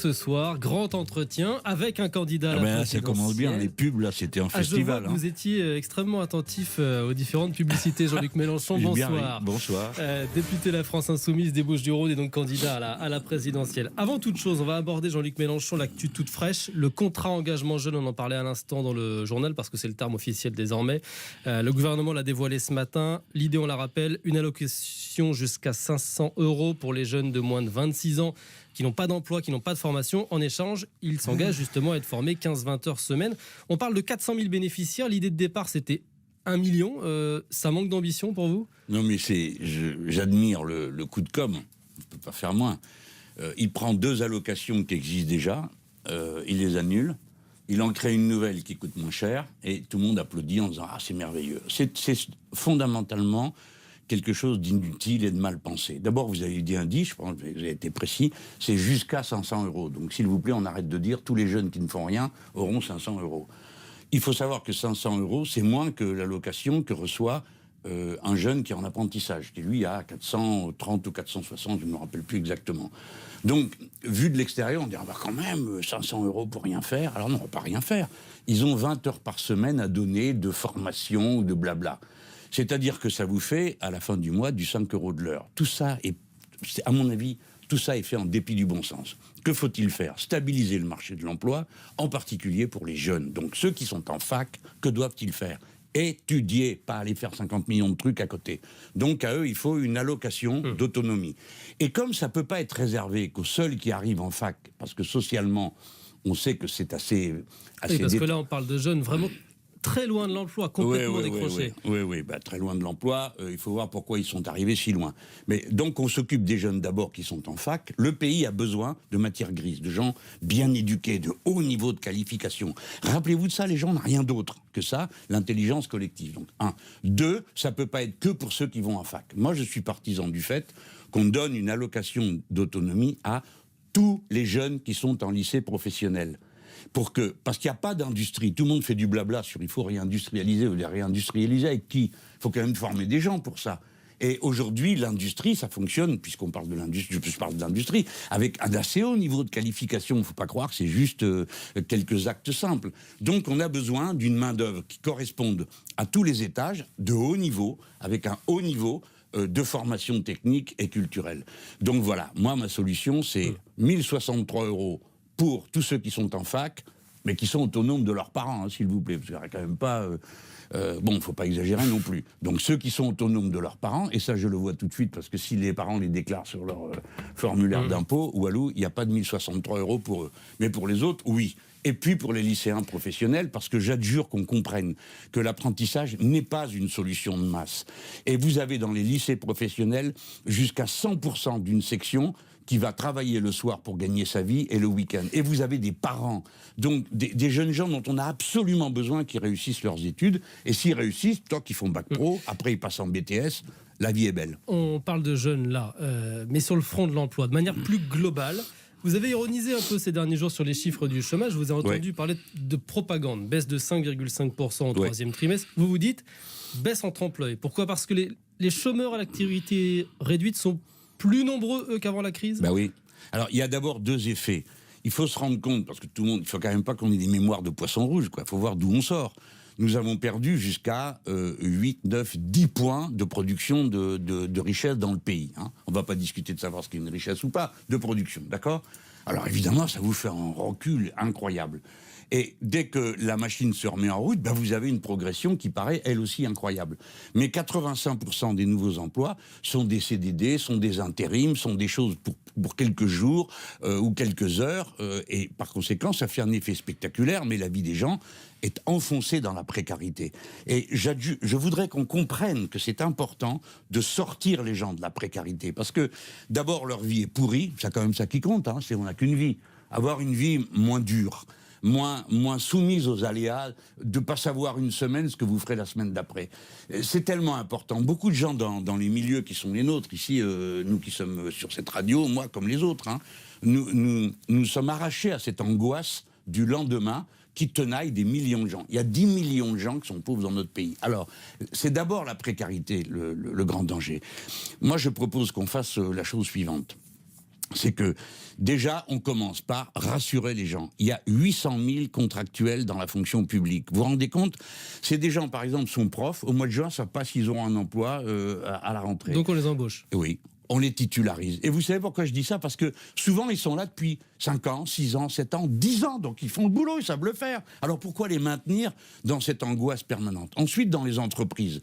ce soir, grand entretien avec un candidat à la présidentielle. Ça commence bien, les pubs, là, c'était un festival. Je vois que vous étiez extrêmement attentif aux différentes publicités. Jean-Luc Mélenchon, bonsoir. Bonsoir. Député La France Insoumise des Bouches-du-Rhône et donc candidat à la présidentielle. Avant toute chose, on va aborder, Jean-Luc Mélenchon, l'actu toute fraîche. Le contrat engagement jeune, on en parlait à l'instant dans le journal parce que c'est le terme officiel désormais. Le gouvernement l'a dévoilé ce matin. L'idée, on la rappelle, une allocation jusqu'à 500 € pour les jeunes de moins de 26 ans qui n'ont pas d'emploi, qui n'ont pas de formation. En échange, ils s'engagent justement à être formés 15-20 heures semaine. On parle de 400 000 bénéficiaires. L'idée de départ, c'était 1 million. Ça manque d'ambition pour vous ? Non, mais j'admire le coup de com'. On ne peut pas faire moins. Il prend 2 allocations qui existent déjà. Il les annule. Il en crée une nouvelle qui coûte moins cher. Et tout le monde applaudit en disant « Ah, c'est merveilleux ». C'est fondamentalement quelque chose d'inutile et de mal pensé. D'abord, vous avez dit un 10, je pense que vous avez été précis, c'est jusqu'à 500 €. Donc, s'il vous plaît, on arrête de dire tous les jeunes qui ne font rien auront 500 €. Il faut savoir que 500 €, c'est moins que l'allocation que reçoit un jeune qui est en apprentissage, qui lui a 430 ou 460, je ne me rappelle plus exactement. Donc, vu de l'extérieur, on dit quand même 500 € pour rien faire. Alors non, on ne va pas rien faire. Ils ont 20 heures par semaine à donner de formation ou de blabla. C'est-à-dire que ça vous fait, à la fin du mois, du 5 € de l'heure. Tout ça est, à mon avis, tout ça est fait en dépit du bon sens. Que faut-il faire ? Stabiliser le marché de l'emploi, en particulier pour les jeunes. Donc ceux qui sont en fac, que doivent-ils faire ? Étudier, pas aller faire 50 millions de trucs à côté. Donc à eux, il faut une allocation d'autonomie. Et comme ça ne peut pas être réservé qu'aux seuls qui arrivent en fac, parce que socialement, on sait que c'est assez oui, parce que là, on parle de jeunes vraiment très loin de l'emploi, complètement décrochés. Oui, très loin de l'emploi. Il faut voir pourquoi ils sont arrivés si loin. Mais donc, on s'occupe des jeunes d'abord qui sont en fac. Le pays a besoin de matière grise, de gens bien éduqués, de haut niveau de qualification. Rappelez-vous de ça, les gens n'ont rien d'autre que ça, l'intelligence collective. Donc, 1. 2, ça ne peut pas être que pour ceux qui vont en fac. Moi, je suis partisan du fait qu'on donne une allocation d'autonomie à tous les jeunes qui sont en lycée professionnel. Parce qu'il n'y a pas d'industrie, tout le monde fait du blabla sur il faut réindustrialiser, ou réindustrialiser avec qui ? Il faut quand même former des gens pour ça. Et aujourd'hui, l'industrie, ça fonctionne, puisqu'on parle de l'industrie, je parle de l'industrie, avec un assez haut niveau de qualification. Il ne faut pas croire que c'est juste quelques actes simples. Donc on a besoin d'une main-d'œuvre qui corresponde à tous les étages, de haut niveau, avec un haut niveau de formation technique et culturelle. Donc voilà, moi ma solution c'est 1063 € pour tous ceux qui sont en fac, mais qui sont autonomes de leurs parents, s'il vous plaît, parce qu'il n'y a quand même pas... il ne faut pas exagérer non plus. Donc ceux qui sont autonomes de leurs parents, et ça je le vois tout de suite, parce que si les parents les déclarent sur leur formulaire d'impôt, Walou, il n'y a pas de 1063 € pour eux. Mais pour les autres, oui. Et puis pour les lycéens professionnels, parce que j'adjure qu'on comprenne que l'apprentissage n'est pas une solution de masse. Et vous avez dans les lycées professionnels jusqu'à 100% d'une section qui va travailler le soir pour gagner sa vie et le week-end. Et vous avez des parents, donc des jeunes gens dont on a absolument besoin qu'ils réussissent leurs études. Et s'ils réussissent, tant qu'ils font bac pro, après ils passent en BTS, la vie est belle. On parle de jeunes là, mais sur le front de l'emploi, de manière plus globale, vous avez ironisé un peu ces derniers jours sur les chiffres du chômage. Je vous ai entendu parler de propagande, baisse de 5,5% au troisième trimestre. Vous vous dites, baisse en trompe-l'œil. Pourquoi ? Parce que les chômeurs à l'activité réduite sont plus nombreux, eux, qu'avant la crise ? Ben oui. Alors, il y a d'abord 2 effets. Il faut se rendre compte, parce que tout le monde, il ne faut quand même pas qu'on ait des mémoires de poisson rouge, quoi. Il faut voir d'où on sort. Nous avons perdu jusqu'à 8, 9, 10 points de production de richesse dans le pays. Hein. On ne va pas discuter de savoir ce qu'est une richesse ou pas, de production, d'accord ? Alors évidemment, ça vous fait un recul incroyable. Et dès que la machine se remet en route, ben vous avez une progression qui paraît elle aussi incroyable. Mais 85% des nouveaux emplois sont des CDD, sont des intérims, sont des choses pour quelques jours ou quelques heures. Et par conséquent, ça fait un effet spectaculaire, mais la vie des gens est enfoncée dans la précarité. Et je voudrais qu'on comprenne que c'est important de sortir les gens de la précarité. Parce que d'abord, leur vie est pourrie, c'est quand même ça qui compte, hein, on n'a qu'une vie. Avoir une vie moins dure, moins soumise aux aléas, de ne pas savoir une semaine ce que vous ferez la semaine d'après. C'est tellement important. Beaucoup de gens dans les milieux qui sont les nôtres, ici, nous qui sommes sur cette radio, moi comme les autres, hein, nous sommes arrachés à cette angoisse du lendemain qui tenaille des millions de gens. Il y a 10 millions de gens qui sont pauvres dans notre pays. Alors, c'est d'abord la précarité, le grand danger. Moi, je propose qu'on fasse la chose suivante. c'est que déjà, on commence par rassurer les gens. Il y a 800 000 contractuels dans la fonction publique. Vous vous rendez compte? C'est des gens, par exemple, sont profs. Au mois de juin, ne savent pas s'ils auront un emploi à la rentrée. Donc on les embauche. Oui. On les titularise. Et vous savez pourquoi je dis ça? Parce que souvent, ils sont là depuis 5 ans, 6 ans, 7 ans, 10 ans. Donc, ils font le boulot, ils savent le faire. Alors, pourquoi les maintenir dans cette angoisse permanente? Ensuite, dans les entreprises,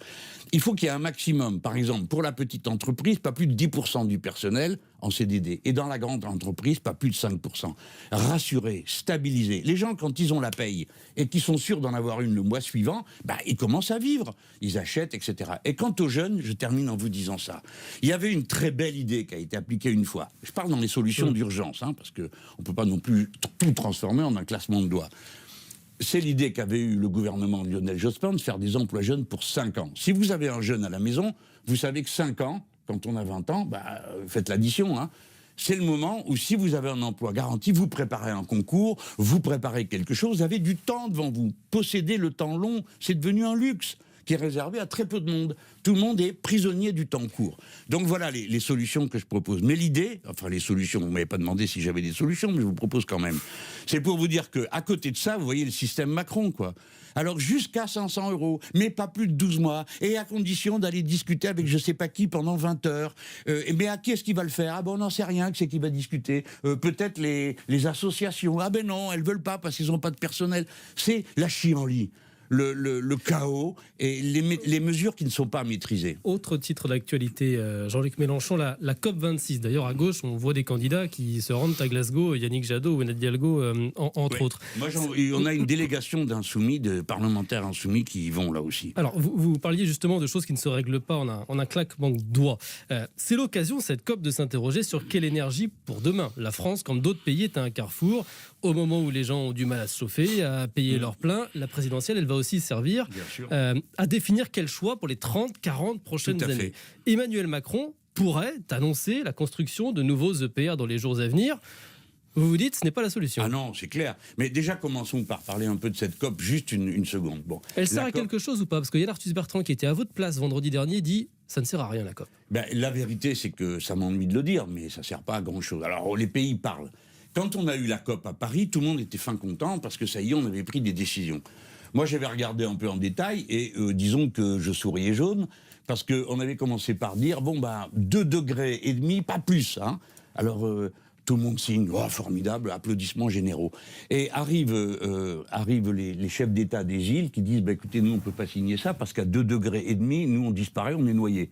il faut qu'il y ait un maximum. Par exemple, pour la petite entreprise, pas plus de 10% du personnel en CDD. Et dans la grande entreprise, pas plus de 5%. Rassurer, stabiliser. Les gens, quand ils ont la paye et qu'ils sont sûrs d'en avoir une le mois suivant, ils commencent à vivre. Ils achètent, etc. Et quant aux jeunes, je termine en vous disant ça. Il y avait une très belle idée qui a été appliquée une fois. Je parle dans les solutions d'urgence, parce qu'on ne peut pas non plus tout transformer en un classement de doigts. C'est l'idée qu'avait eu le gouvernement de Lionel Jospin de faire des emplois jeunes pour 5 ans. Si vous avez un jeune à la maison, vous savez que 5 ans, quand on a 20 ans, faites l'addition, c'est le moment où, si vous avez un emploi garanti, vous préparez un concours, vous préparez quelque chose, vous avez du temps devant vous. Posséder le temps long, c'est devenu un luxe qui est réservé à très peu de monde. Tout le monde est prisonnier du temps court. Donc voilà les solutions que je propose. Mais l'idée, enfin les solutions, vous ne m'avez pas demandé si j'avais des solutions, mais je vous propose quand même. C'est pour vous dire qu'à côté de ça, vous voyez le système Macron, quoi. Alors jusqu'à 500 €, mais pas plus de 12 mois, et à condition d'aller discuter avec je ne sais pas qui pendant 20 heures. Mais à qui est-ce qu'il va le faire? On n'en sait rien, qui c'est qui va discuter. Peut-être les associations. Non, elles ne veulent pas parce qu'ils n'ont pas de personnel. C'est la chienlit. Le chaos et les mesures qui ne sont pas maîtrisées. Autre titre d'actualité, Jean-Luc Mélenchon, la COP26. D'ailleurs, à gauche, on voit des candidats qui se rendent à Glasgow, Yannick Jadot ou Nadia Dialgo, entre autres. Moi, on a une délégation d'insoumis, de parlementaires insoumis qui y vont là aussi. Alors, vous parliez justement de choses qui ne se règlent pas en un claquement de doigts. C'est l'occasion, cette COP, de s'interroger sur quelle énergie pour demain. La France, comme d'autres pays, est à un carrefour. Au moment où les gens ont du mal à se chauffer, à payer leur plein, la présidentielle, elle va aussi servir à définir quel choix pour les 30-40 prochaines années. Emmanuel Macron pourrait annoncer la construction de nouveaux EPR dans les jours à venir. Vous vous dites, ce n'est pas la solution. Ah non, c'est clair. Mais déjà, commençons par parler un peu de cette COP, juste une seconde. Bon, elle sert à quelque chose ou pas? Parce que Yann Arthus Bertrand, qui était à votre place vendredi dernier, dit ça ne sert à rien, la COP. La vérité, c'est que ça m'ennuie de le dire, mais ça ne sert pas à grand-chose. Alors, les pays parlent. Quand on a eu la COP à Paris, tout le monde était fin content parce que ça y est, on avait pris des décisions. Moi, j'avais regardé un peu en détail et disons que je souriais jaune parce qu'on avait commencé par dire 2,5 degrés, pas plus. Alors, tout le monde signe, formidable, applaudissements généraux. Et arrivent les chefs d'État des îles qui disent écoutez, nous, on ne peut pas signer ça parce qu'à 2,5 degrés, nous, on disparaît, on est noyés.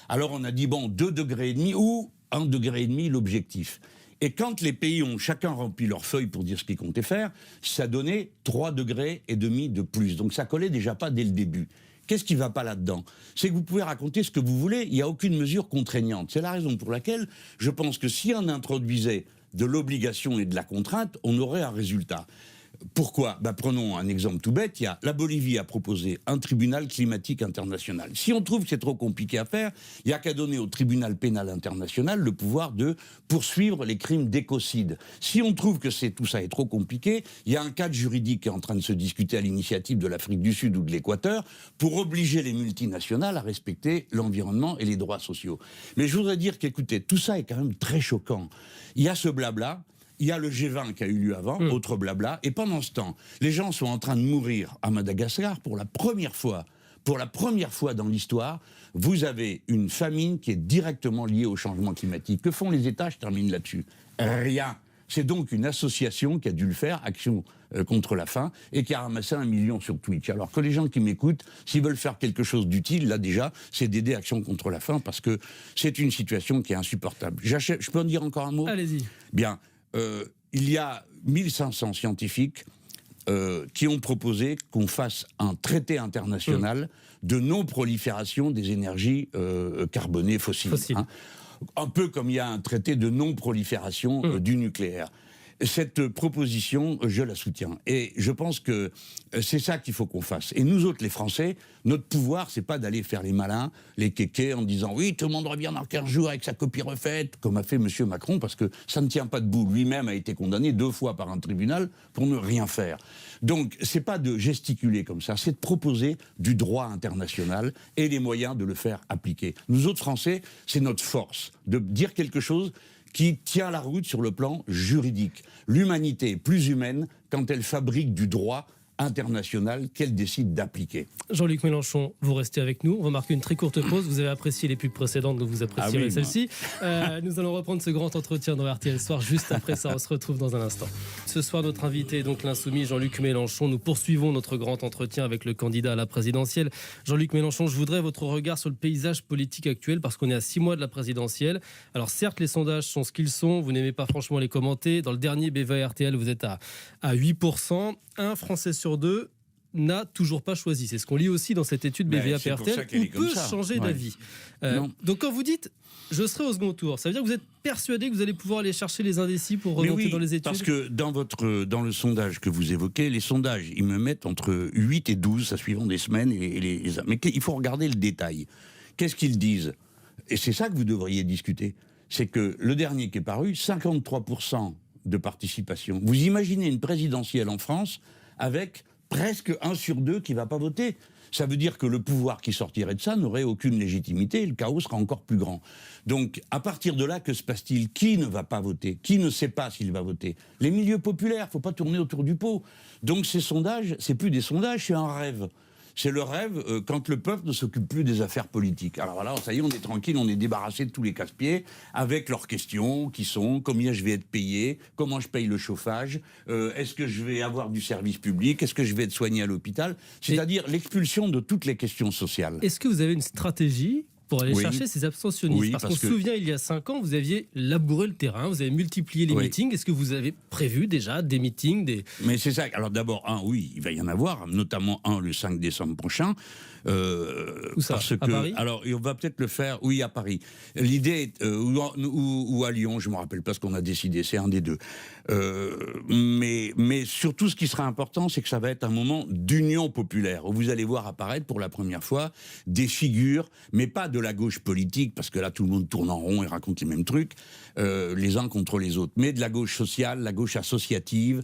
Alors, on a dit 2,5 degrés ou 1,5 degré l'objectif. Et quand les pays ont chacun rempli leur feuille pour dire ce qu'ils comptaient faire, ça donnait 3,5 degrés de plus. Donc ça collait déjà pas dès le début. Qu'est-ce qui ne va pas là-dedans? C'est que vous pouvez raconter ce que vous voulez, il n'y a aucune mesure contraignante. C'est la raison pour laquelle je pense que si on introduisait de l'obligation et de la contrainte, on aurait un résultat. Pourquoi? Prenons un exemple tout bête. La Bolivie a proposé un tribunal climatique international. Si on trouve que c'est trop compliqué à faire, il n'y a qu'à donner au tribunal pénal international le pouvoir de poursuivre les crimes d'écocide. Si on trouve que tout ça est trop compliqué, il y a un cadre juridique qui est en train de se discuter à l'initiative de l'Afrique du Sud ou de l'Équateur pour obliger les multinationales à respecter l'environnement et les droits sociaux. Mais je voudrais dire qu'écoutez, tout ça est quand même très choquant. Il y a ce blabla. Il y a le G20 qui a eu lieu avant, autre blabla, et pendant ce temps, les gens sont en train de mourir à Madagascar pour la première fois dans l'histoire. Vous avez une famine qui est directement liée au changement climatique. Que font les États? Je termine là-dessus. Rien. C'est donc une association qui a dû le faire, Action contre la faim, et qui a ramassé 1 million sur Twitch. Alors que les gens qui m'écoutent, s'ils veulent faire quelque chose d'utile, là déjà, c'est d'aider Action contre la faim, parce que c'est une situation qui est insupportable. Je peux en dire encore un mot? Allez-y. Bien. Il y a 1500 scientifiques qui ont proposé qu'on fasse un traité international de non-prolifération des énergies carbonées fossiles. Un peu comme il y a un traité de non-prolifération du nucléaire. Cette proposition, je la soutiens. Et je pense que c'est ça qu'il faut qu'on fasse. Et nous autres, les Français, notre pouvoir, c'est pas d'aller faire les malins, les kékés, en disant « Oui, tout le monde revient dans 15 jours avec sa copie refaite », comme a fait M. Macron, parce que ça ne tient pas debout. Lui-même a été condamné 2 fois par un tribunal pour ne rien faire. Donc, c'est pas de gesticuler comme ça, c'est de proposer du droit international et les moyens de le faire appliquer. Nous autres, Français, c'est notre force de dire quelque chose qui tient la route sur le plan juridique. L'humanité est plus humaine quand elle fabrique du droit international qu'elle décide d'appliquer. Jean-Luc Mélenchon, vous restez avec nous. On va marquer une très courte pause. Vous avez apprécié les pubs précédentes, donc vous apprécierez celle-ci. Nous allons reprendre ce grand entretien dans RTL Soir juste après ça. On se retrouve dans un instant. Ce soir, notre invité est donc l'insoumis Jean-Luc Mélenchon. Nous poursuivons notre grand entretien avec le candidat à la présidentielle. Jean-Luc Mélenchon, je voudrais votre regard sur le paysage politique actuel parce qu'on est à 6 mois de la présidentielle. Alors certes, les sondages sont ce qu'ils sont. Vous n'aimez pas franchement les commenter. Dans le dernier BVA RTL, vous êtes à 8%. Un Français sur 2 n'a toujours pas choisi. C'est ce qu'on lit aussi dans cette étude BVA RTL. On peut changer d'avis. Donc quand vous dites « je serai au second tour », ça veut dire que vous êtes persuadé que vous allez pouvoir aller chercher les indécis pour remonter dans les études? Parce que dans le sondage que vous évoquez, les sondages, ils me mettent entre 8 et 12, ça suivant des semaines. Mais il faut regarder le détail. Qu'est-ce qu'ils disent? Et c'est ça que vous devriez discuter. C'est que le dernier qui est paru, 53% de participation. Vous imaginez une présidentielle en France avec presque 1 sur 2 qui ne va pas voter. Ça veut dire que le pouvoir qui sortirait de ça n'aurait aucune légitimité et le chaos sera encore plus grand. Donc, à partir de là, que se passe-t-il? Qui ne va pas voter? Qui ne sait pas s'il va voter? Les milieux populaires, il ne faut pas tourner autour du pot. Donc, ces sondages, c'est plus des sondages, c'est un rêve. C'est le rêve quand le peuple ne s'occupe plus des affaires politiques. Alors voilà, ça y est, on est tranquille, on est débarrassé de tous les casse-pieds, avec leurs questions qui sont combien je vais être payé, comment je paye le chauffage, est-ce que je vais avoir du service public, est-ce que je vais être soigné à l'hôpital, c'est-à-dire l'expulsion de toutes les questions sociales. Est-ce que vous avez une stratégie pour aller chercher ces abstentionnistes? Parce qu'on se souvient, il y a 5 ans, vous aviez labouré le terrain, vous avez multiplié les meetings. Est-ce que vous avez prévu déjà des meetings Mais c'est ça. Alors d'abord, il va y en avoir, notamment un le 5 décembre prochain. Où ça? À Paris? Alors, on va peut-être le faire, à Paris. L'idée, ou à Lyon, je ne me rappelle pas ce qu'on a décidé, c'est un des deux. Mais surtout, ce qui sera important, c'est que ça va être un moment d'union populaire, où vous allez voir apparaître pour la première fois des figures, mais pas de la gauche politique, parce que là, tout le monde tourne en rond et raconte les mêmes trucs, les uns contre les autres, mais de la gauche sociale, la gauche associative,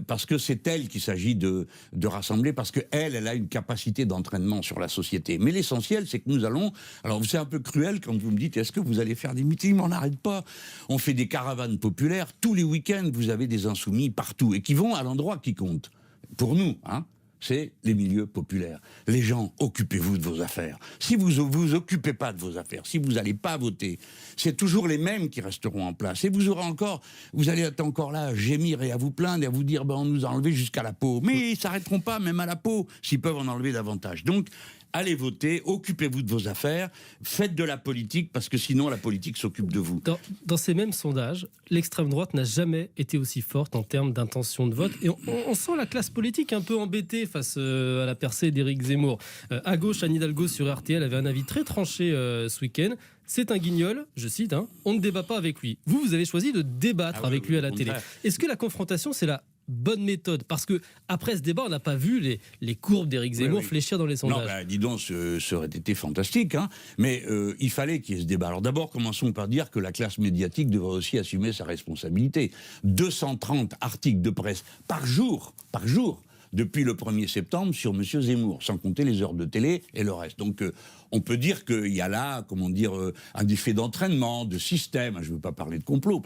parce que c'est elle qu'il s'agit de rassembler, parce qu'elle a une capacité d'entraînement sur la société. Mais l'essentiel, c'est que nous allons... Alors, c'est un peu cruel quand vous me dites, est-ce que vous allez faire des meetings? Mais on n'arrête pas. On fait des caravanes populaires. Tous les week-ends, vous avez des insoumis partout, et qui vont à l'endroit qui compte. Pour nous, c'est les milieux populaires. Les gens, occupez-vous de vos affaires. Si vous vous occupez pas de vos affaires, si vous n'allez pas voter, c'est toujours les mêmes qui resteront en place. Et vous allez être encore là à gémir et à vous plaindre et à vous dire on nous a enlevé jusqu'à la peau. Mais ils ne s'arrêteront pas même à la peau s'ils peuvent en enlever davantage. Donc, allez voter, occupez-vous de vos affaires, faites de la politique, parce que sinon la politique s'occupe de vous. Dans ces mêmes sondages, l'extrême droite n'a jamais été aussi forte en termes d'intention de vote. Et on sent la classe politique un peu embêtée face à la percée d'Éric Zemmour. À gauche, Anne Hidalgo sur RTL avait un avis très tranché ce week-end. C'est un guignol, je cite, on ne débat pas avec lui. Vous avez choisi de débattre avec lui à la télé. Est-ce que la confrontation, c'est la bonne méthode? Parce que après ce débat, on n'a pas vu les courbes d'Éric Zemmour fléchir dans les sondages. Non, dis donc, ça aurait été fantastique, mais il fallait qu'il y ait ce débat. Alors d'abord, commençons par dire que la classe médiatique devrait aussi assumer sa responsabilité. 230 articles de presse par jour, depuis le 1er septembre sur M. Zemmour, sans compter les heures de télé et le reste. Donc on peut dire qu'il y a là, un effet d'entraînement, de système. Je ne veux pas parler de complot,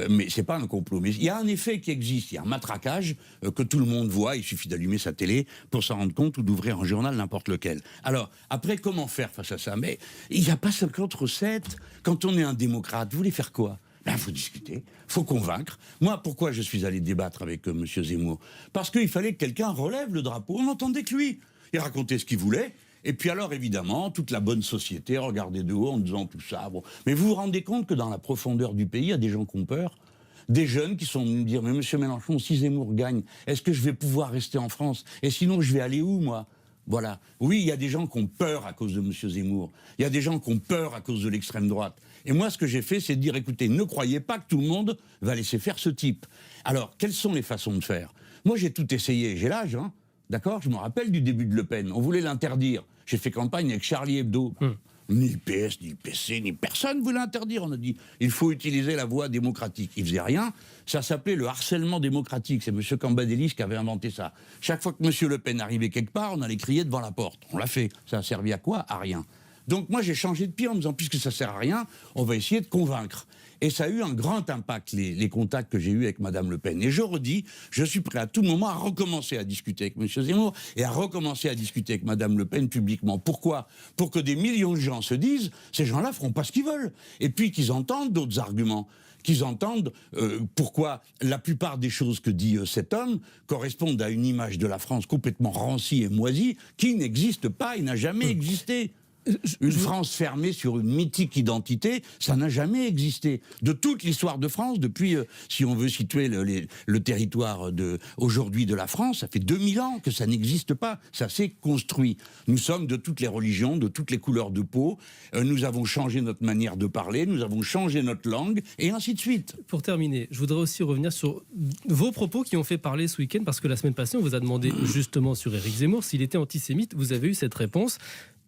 mais ce n'est pas un complot. Mais il y a un effet qui existe, il y a un matraquage que tout le monde voit, il suffit d'allumer sa télé pour s'en rendre compte ou d'ouvrir un journal n'importe lequel. Alors, après, comment faire face à ça? Mais il n'y a pas 50 recettes. Quand on est un démocrate, vous voulez faire quoi? Il faut discuter, il faut convaincre. Moi, pourquoi je suis allé débattre avec M. Zemmour? Parce qu'il fallait que quelqu'un relève le drapeau. On n'entendait que lui. Il racontait ce qu'il voulait. Et puis alors, évidemment, toute la bonne société regardait de haut en disant tout ça. Bon. Mais vous vous rendez compte que dans la profondeur du pays, il y a des gens qui ont peur? Des jeunes qui sont venus me dire « Mais M. Mélenchon, si Zemmour gagne, est-ce que je vais pouvoir rester en France? Et sinon, je vais aller où, moi ?» Voilà. Oui, il y a des gens qui ont peur à cause de M. Zemmour. Il y a des gens qui ont peur à cause de l'extrême droite. Et moi, ce que j'ai fait, c'est de dire, écoutez, ne croyez pas que tout le monde va laisser faire ce type. Alors, quelles sont les façons de faire? Moi, j'ai tout essayé. J'ai l'âge, d'accord? Je me rappelle du début de Le Pen. On voulait l'interdire. J'ai fait campagne avec Charlie Hebdo. Ni le PS, ni le PC, ni personne ne voulait interdire. On a dit, il faut utiliser la voie démocratique. Il faisait rien. Ça s'appelait le harcèlement démocratique. C'est M. Cambadélis qui avait inventé ça. Chaque fois que M. Le Pen arrivait quelque part, on allait crier devant la porte. On l'a fait. Ça a servi à quoi? À rien. Donc moi j'ai changé de pied en me disant puisque ça sert à rien, on va essayer de convaincre. Et ça a eu un grand impact, les contacts que j'ai eus avec Mme Le Pen. Et je redis, je suis prêt à tout moment à recommencer à discuter avec M. Zemmour et à recommencer à discuter avec Mme Le Pen publiquement. Pourquoi ? Pour que des millions de gens se disent, ces gens-là feront pas ce qu'ils veulent. Et puis qu'ils entendent d'autres arguments. Qu'ils entendent pourquoi la plupart des choses que dit cet homme correspondent à une image de la France complètement rancie et moisie qui n'existe pas et n'a jamais existé. Une France fermée sur une mythique identité, ça n'a jamais existé. De toute l'histoire de France, depuis, si on veut situer le territoire aujourd'hui de la France, ça fait 2000 ans que ça n'existe pas. Ça s'est construit. Nous sommes de toutes les religions, de toutes les couleurs de peau. Nous avons changé notre manière de parler, nous avons changé notre langue, et ainsi de suite. Pour terminer, je voudrais aussi revenir sur vos propos qui ont fait parler ce week-end, parce que la semaine passée, on vous a demandé justement sur Éric Zemmour s'il était antisémite. Vous avez eu cette réponse.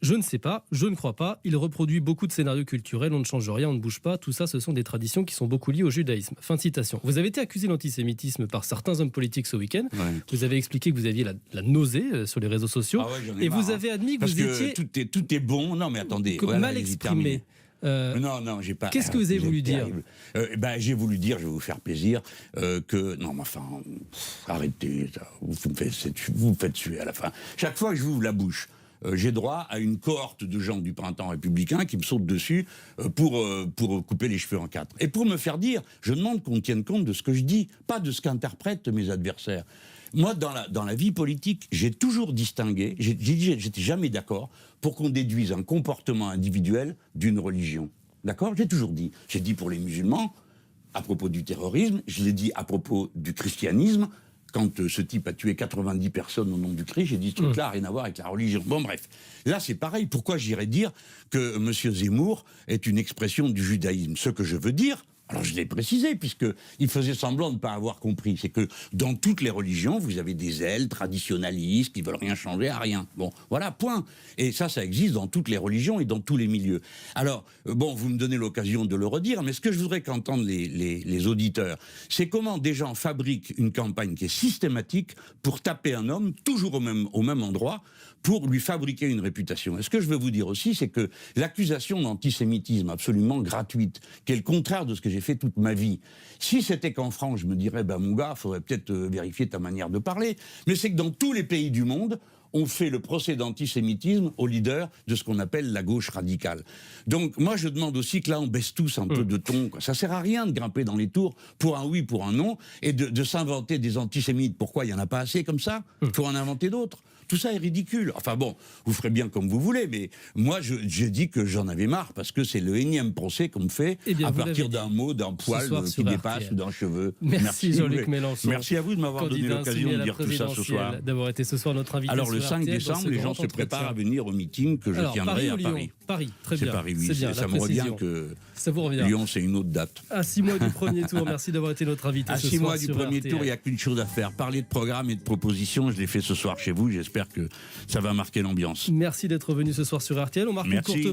Je ne sais pas, je ne crois pas. Il reproduit beaucoup de scénarios culturels, on ne change rien, on ne bouge pas. Tout ça, ce sont des traditions qui sont beaucoup liées au judaïsme. Fin de citation. Vous avez été accusé d'antisémitisme par certains hommes politiques ce week-end. Ouais. Vous avez expliqué que vous aviez la nausée sur les réseaux sociaux. Ah ouais, et vous avez admis que parce vous étiez... tout est bon. Non, mais attendez. Voilà, mal exprimé. Non, j'ai pas. Qu'est-ce que vous avez voulu dire ? J'ai voulu dire, je vais vous faire plaisir, que non, mais enfin, arrêtez, vous me faites suer à la fin. Chaque fois que je vous ouvre la bouche, j'ai droit à une cohorte de gens du printemps républicain qui me sautent dessus pour couper les cheveux en quatre. Et pour me faire dire, je demande qu'on tienne compte de ce que je dis, pas de ce qu'interprètent mes adversaires. Moi, dans la vie politique, j'ai toujours distingué, j'étais jamais d'accord pour qu'on déduise un comportement individuel d'une religion. D'accord ? J'ai toujours dit. J'ai dit pour les musulmans, à propos du terrorisme, je l'ai dit à propos du christianisme. Quand ce type a tué 90 personnes au nom du Christ, j'ai dit ce truc-là n'a rien à voir avec la religion. Bon, bref. Là, c'est pareil. Pourquoi j'irais dire que M. Zemmour est une expression du judaïsme ? Ce que je veux dire, alors je l'ai précisé, puisqu'il faisait semblant de ne pas avoir compris, c'est que dans toutes les religions, vous avez des ailes traditionnalistes qui ne veulent rien changer à rien. Bon, voilà, point. Et ça existe dans toutes les religions et dans tous les milieux. Alors, bon, vous me donnez l'occasion de le redire, mais ce que je voudrais qu'entendent les auditeurs, c'est comment des gens fabriquent une campagne qui est systématique pour taper un homme, toujours au même endroit, pour lui fabriquer une réputation. Et ce que je veux vous dire aussi, c'est que l'accusation d'antisémitisme absolument gratuite, qui est le contraire de ce que j'ai fait toute ma vie, si c'était qu'en France, je me dirais, mon gars, il faudrait peut-être vérifier ta manière de parler, mais c'est que dans tous les pays du monde, on fait le procès d'antisémitisme aux leaders de ce qu'on appelle la gauche radicale. Donc moi je demande aussi que là on baisse tous un peu de ton. Ça sert à rien de grimper dans les tours pour un oui, pour un non, et de s'inventer des antisémites. Pourquoi il n'y en a pas assez comme ça ? Il faut en inventer d'autres. Tout ça est ridicule. Enfin bon, vous ferez bien comme vous voulez, mais moi j'ai dit que j'en avais marre parce que c'est le énième procès qu'on me fait à partir d'un mot, d'un poil qui dépasse ou d'un cheveu. Merci Jean-Luc Mélenchon. Merci à vous de m'avoir donné l'occasion de dire tout ça ce soir. D'avoir été ce soir notre invité. Alors le 5 décembre, les gens se préparent à venir au meeting que je tiendrai à Paris. Paris, très bien. C'est Paris, oui. Bien, ça me revient que Lyon, c'est une autre date. À 6 mois du premier tour, merci d'avoir été notre invité ce soir. À 6 mois du premier RTL. tour, il n'y a qu'une chose à faire. Parler de programme et de propositions, je l'ai fait ce soir chez vous. J'espère que ça va marquer l'ambiance. Merci d'être venu ce soir sur RTL. On marque une courte